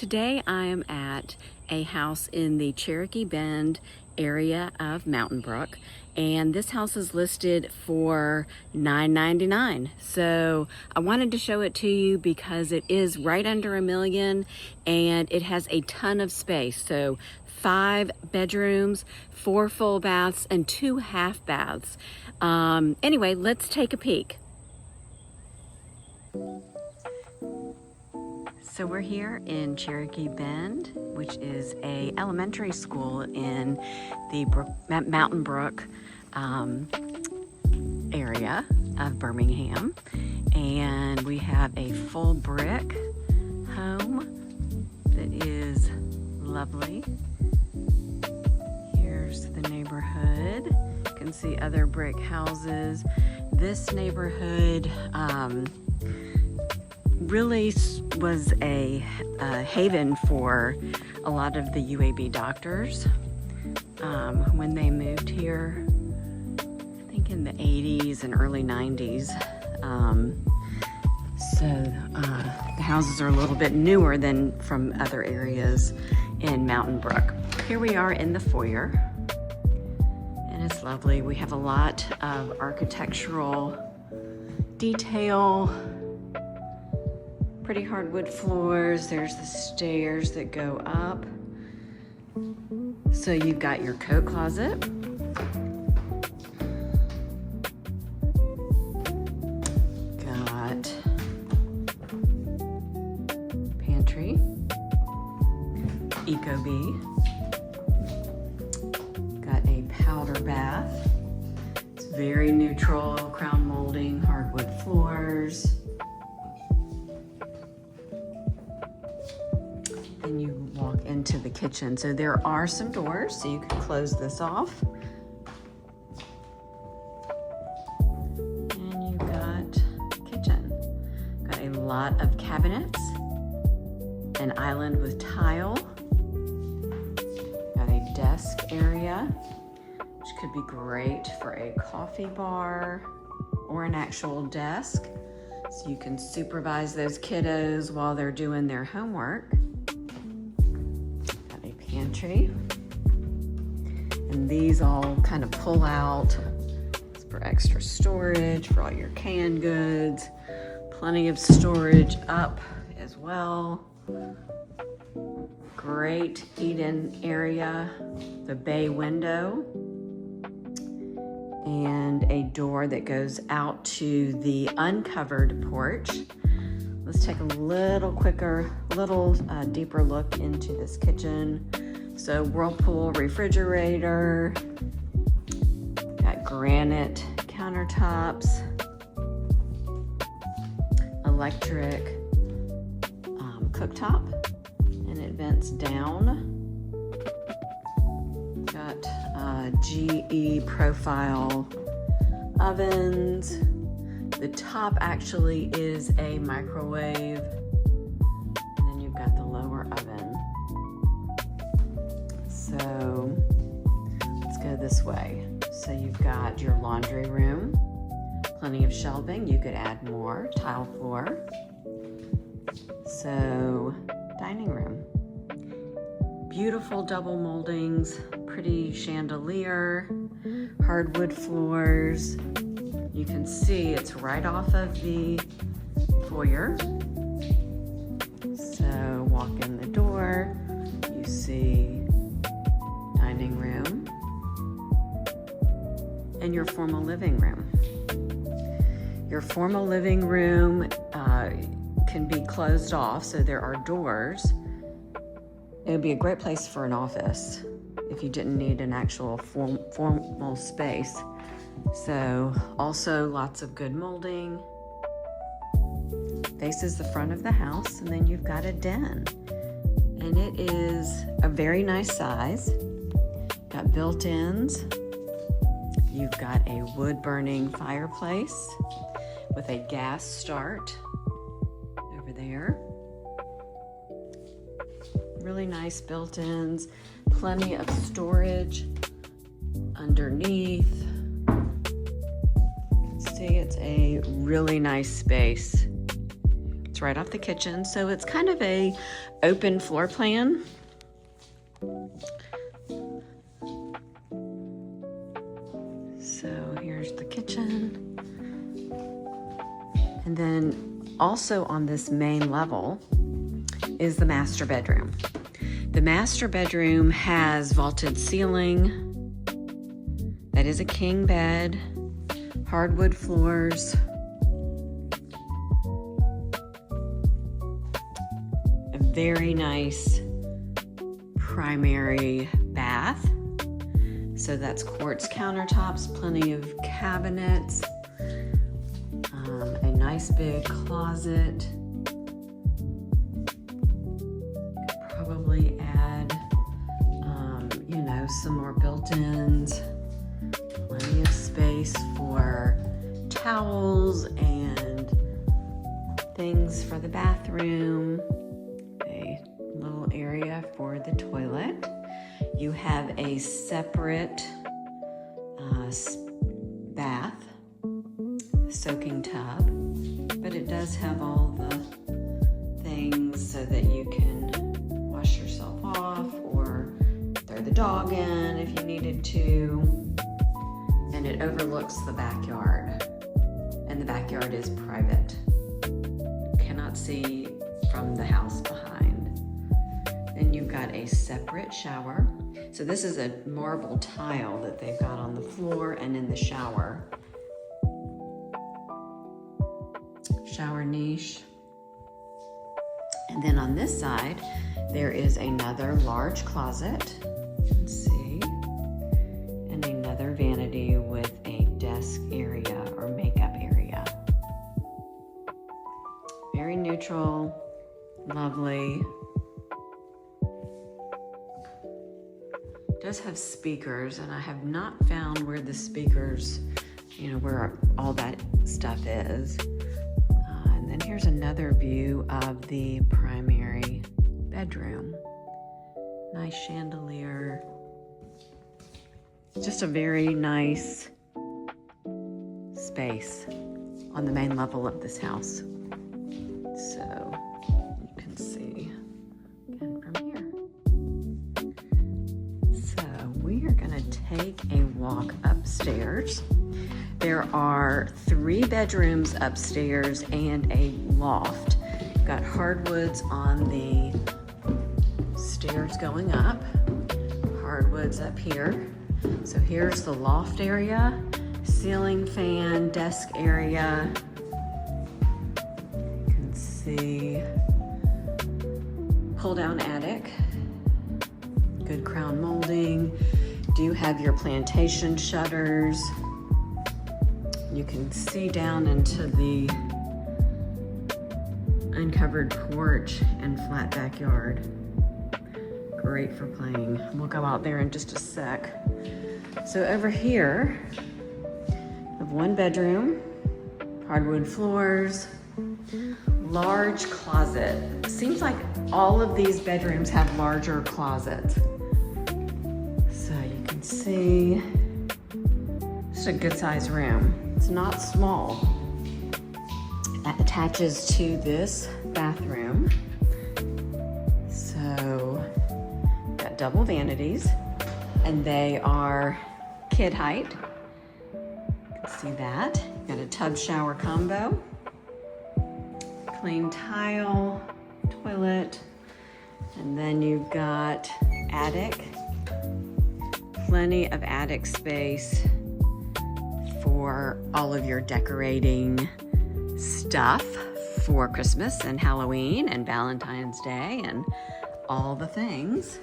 Today I am at a house in the Cherokee Bend area of Mountain Brook, and this house is listed for $9.99. So I wanted to show it to you because it is right under $1 million and it has a ton of space. So 5 bedrooms, 4 full baths, and 2 half baths. Anyway, let's take a peek. So we're here in Cherokee Bend, which is a elementary school in the Mountain Brook area of Birmingham. And we have a full brick home that is lovely. Here's the neighborhood. You can see other brick houses. This neighborhood really was a haven for a lot of the UAB doctors when they moved here, I think in the 80s and early 90s. So the houses are a little bit newer than from other areas in Mountain Brook. Here we are in the foyer, and it's lovely. We have a lot of architectural detail. Pretty hardwood floors. There's the stairs that go up. So you've got your coat closet. Got pantry. Ecobee. Got a powder bath. It's very neutral, crown molding, hardwood floors. And you walk into the kitchen. So there are some doors, so you can close this off. And you've got kitchen. Got a lot of cabinets, an island with tile. Got a desk area, which could be great for a coffee bar or an actual desk. So you can supervise those kiddos while they're doing their homework. Pantry, and these all kind of pull out for extra storage for all your canned goods. Plenty of storage up as well. Great eat-in area, the bay window, and a door that goes out to the uncovered porch. Let's take a little deeper look into this kitchen. So Whirlpool refrigerator, got granite countertops, electric cooktop, and it vents down. Got GE profile ovens. The top actually is a microwave, and then you've got the lower oven. So let's go this way. So you've got your laundry room, plenty of shelving. You could add more, tile floor. So dining room. Beautiful double moldings, pretty chandelier, hardwood floors. You can see it's right off of the foyer. So walk in the door, you see dining room and your formal living room. Your formal living room can be closed off, so there are doors. It would be a great place for an office if you didn't need an actual formal space. So also lots of good molding. Faces the front of the house, and then you've got a den. And it is a very nice size. Got built-ins. You've got a wood-burning fireplace with a gas start over there. Really nice built-ins. Plenty of storage underneath. See, it's a really nice space. It's It's right off the kitchen, so it's kind of a open floor plan. So here's the kitchen. And then also on this main level is the master bedroom. The master bedroom has vaulted ceiling. That is a king bed, hardwood floors, a very nice primary bath. So that's quartz countertops, plenty of cabinets, a nice big closet. Could probably add, some more built-ins, plenty of space for towels and things for the bathroom, a little area for the toilet. You have a separate bath, soaking tub, but it does have all the things so that you can wash yourself off or throw the dog in if you needed to. And it overlooks the backyard, and the backyard is private. You cannot see from the house behind. Then you've got a separate shower. So this is a marble tile that they've got on the floor and in the shower. Shower niche. And then on this side, there is another large closet. You can see. And another vanity with a desk area or makeup area. Very neutral, lovely. It does have speakers, and I have not found where the speakers, where all that stuff is. And then here's another view of the primary bedroom. Nice chandelier. Just a very nice space on the main level of this house. So you can see again from here. So we are going to take a walk upstairs. There are 3 bedrooms upstairs and a loft. You've got hardwoods on the stairs going up, hardwoods up here. So here's the loft area, ceiling fan, desk area. You can see pull down attic, good crown molding. Do have your plantation shutters. You can see down into the uncovered porch and flat backyard. Great for playing. We'll go out there in just a sec. So over here, we have 1 bedroom, hardwood floors, large closet. Seems like all of these bedrooms have larger closets. So you can see, it's a good sized room. It's not small. That attaches to this bathroom. So, got double vanities, and they are kid height. You can see that. Got a tub shower combo, clean tile, toilet, and then you've got attic. Plenty of attic space for all of your decorating stuff for Christmas and Halloween and Valentine's Day and all the things.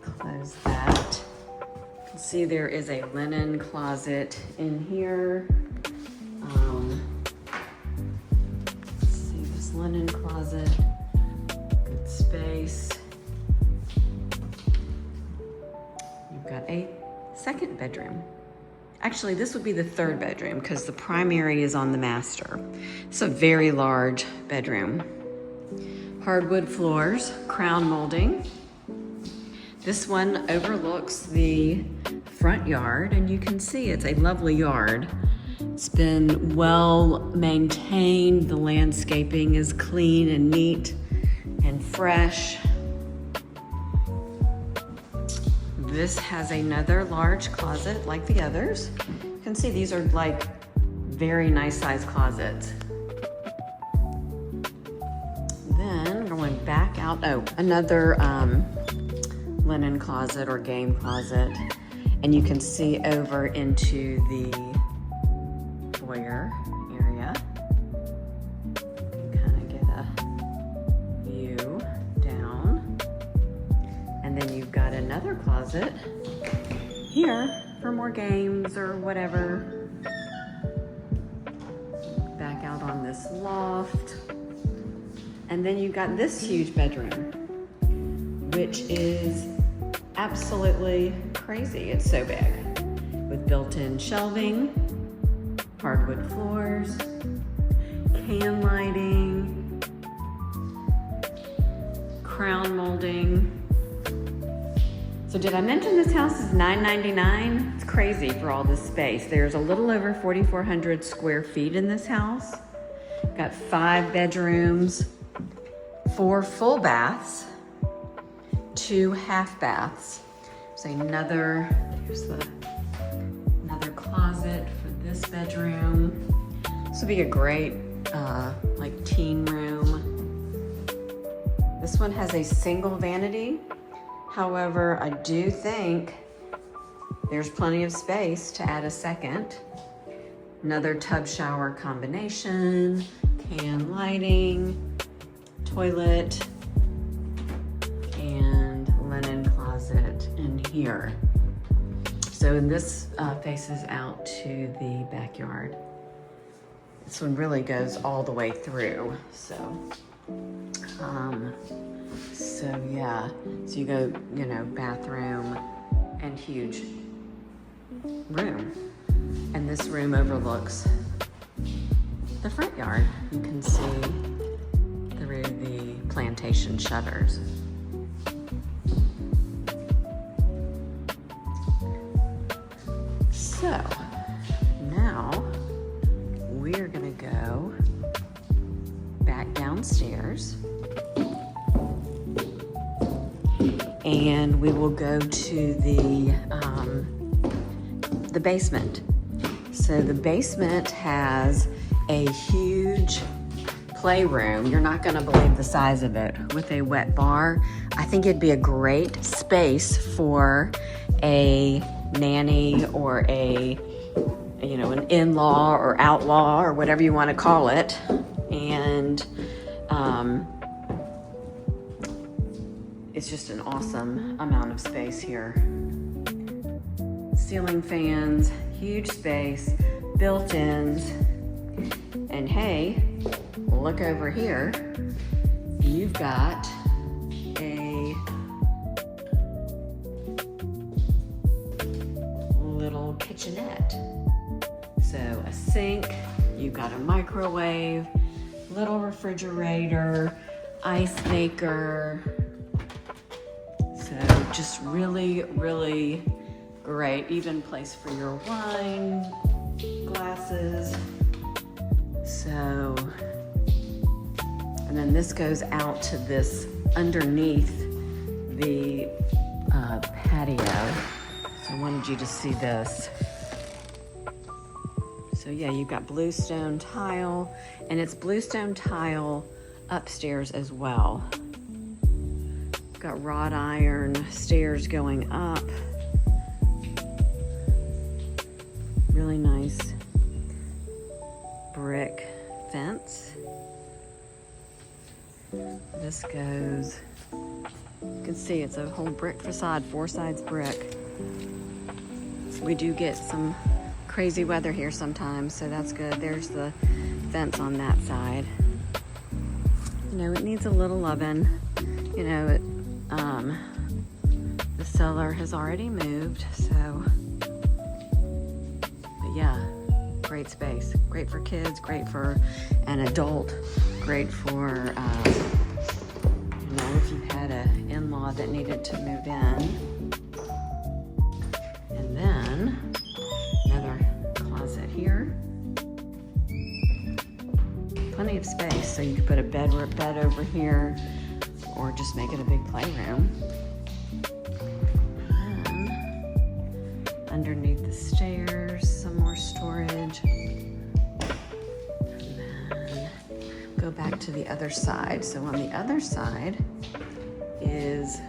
Close that. You can see there is a linen closet in here. Let's see this linen closet. Good space. You've got a second bedroom. Actually, this would be the 3rd bedroom because the primary is on the master. It's a very large bedroom. Hardwood floors, crown molding. This one overlooks the front yard, and you can see it's a lovely yard. It's been well maintained. The landscaping is clean and neat and fresh. This has another large closet like the others. You can see these are like very nice sized closets. Then going back out, oh, another linen closet or game closet. And you can see over into the foyer area. You can kind of get a view down. And then you've got another closet here for more games or whatever. Back out on this loft. And then you've got this huge bedroom, which is absolutely crazy. It's so big, with built-in shelving, hardwood floors, can lighting, crown molding. So did I mention this house is $999? It's crazy for all this space. There's a little over 4,400 square feet in this house. Got 5 bedrooms, 4 full baths, 2 half baths. There's another closet for this bedroom. This would be a great like teen room. This one has a single vanity. However, I do think there's plenty of space to add a second. Another tub shower combination, can lighting, toilet, and linen closet in here. So this faces out to the backyard. This one really goes all the way through. So yeah, so you go, you know, bathroom and huge room. And this room overlooks the front yard. You can see through the plantation shutters. So now we're gonna go back downstairs and we will go to the basement. So the basement has a huge playroom. You're not gonna believe the size of it, with a wet bar. I think it'd be a great space for a nanny or a, you know, an in-law or outlaw or whatever you want to call it. And it's just an awesome amount of space here. Ceiling fans, huge space, built-ins, and hey, look over here. You've got a little kitchenette. So a sink, you've got a microwave, little refrigerator, ice maker. So just really, really great. Even place for your wine glasses. So, and then this goes out to this underneath the patio. So I wanted you to see this. So yeah, you've got bluestone tile, and it's bluestone tile upstairs as well. Got wrought iron stairs going up. Really nice brick fence. This goes, you can see it's a whole brick facade, 4 sides brick. So we do get some crazy weather here sometimes, so that's good. There's the fence on that side. You know, it needs a little loving. You know, the seller has already moved, so, but yeah, great space. Great for kids, great for an adult, great for, you know, if you had an in-law that needed to move in. And then another closet here. plenty of space. So you could put a bed over here, or just make it a big playroom. And underneath the stairs, some more storage. And then go back to the other side. So on the other side is,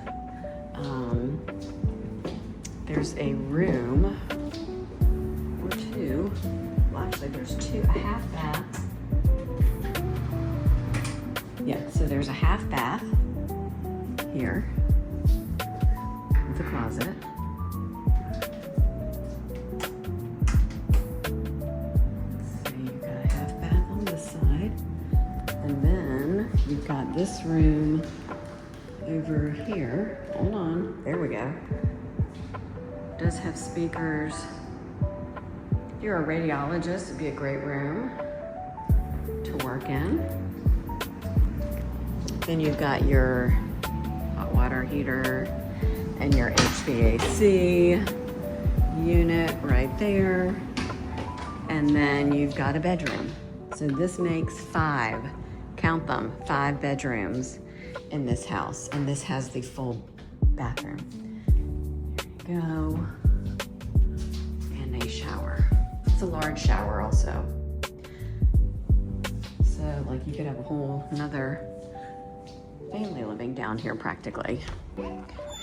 there's a room or two. Well, actually there's a half bath. Yeah, so there's a half bath here with a closet. So you've got a half bath on this side. And then you've got this room over here. Hold on, there we go. Does have speakers. If you're a radiologist, it'd be a great room to work in. Then you've got your hot water heater and your HVAC unit right there. And then you've got a bedroom. So this makes 5, count them, 5 bedrooms in this house. And this has the full bathroom. There you go. And a shower. It's a large shower also. So like you could have a whole another family living down here practically.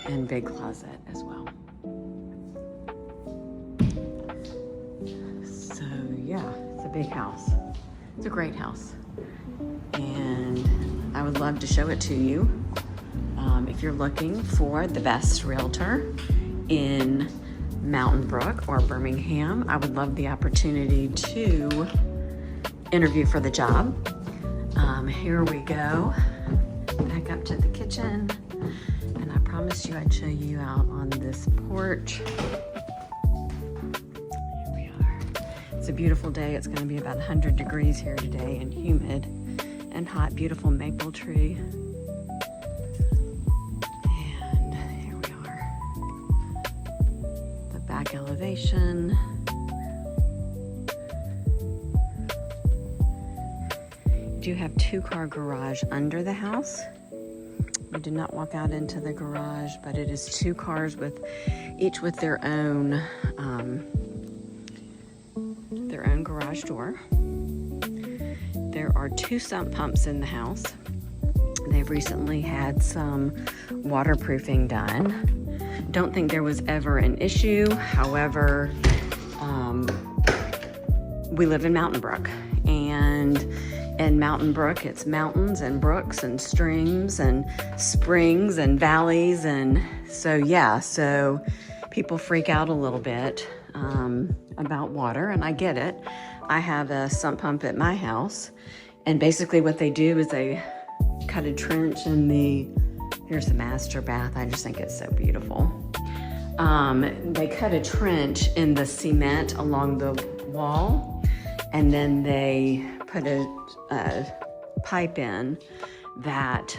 And big closet as well. So yeah, it's a big house. It's a great house. And I would love to show it to you. If you're looking for the best realtor in Mountain Brook or Birmingham, I would love the opportunity to interview for the job. Here we go. Back up to the kitchen. And I promised you I'd show you out on this porch. Here we are. It's a beautiful day. It's going to be about 100 degrees here today and humid and hot. Beautiful maple tree. And here we are. The back elevation. You do have 2-car garage under the house. We did not walk out into the garage, but it is 2 cars with each with their own garage door. There are 2 sump pumps in the house. They've recently had some waterproofing done. Don't think there was ever an issue. However, we live in Mountain Brook, and in Mountain Brook, it's mountains and brooks and streams and springs and valleys. And so, yeah, so people freak out a little bit about water, and I get it. I have a sump pump at my house, and basically what they do is they cut a trench in here's the master bath. I just think it's so beautiful. They cut a trench in the cement along the wall, and then they put a pipe in that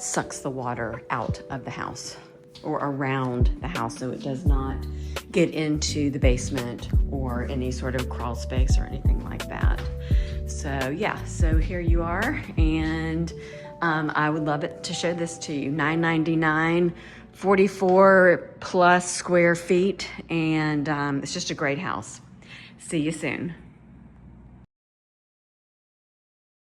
sucks the water out of the house or around the house, so it does not get into the basement or any sort of crawl space or anything like that. So yeah, so here you are, and I would love it to show this to you. $999, 44 plus square feet, and it's just a great house. See you soon.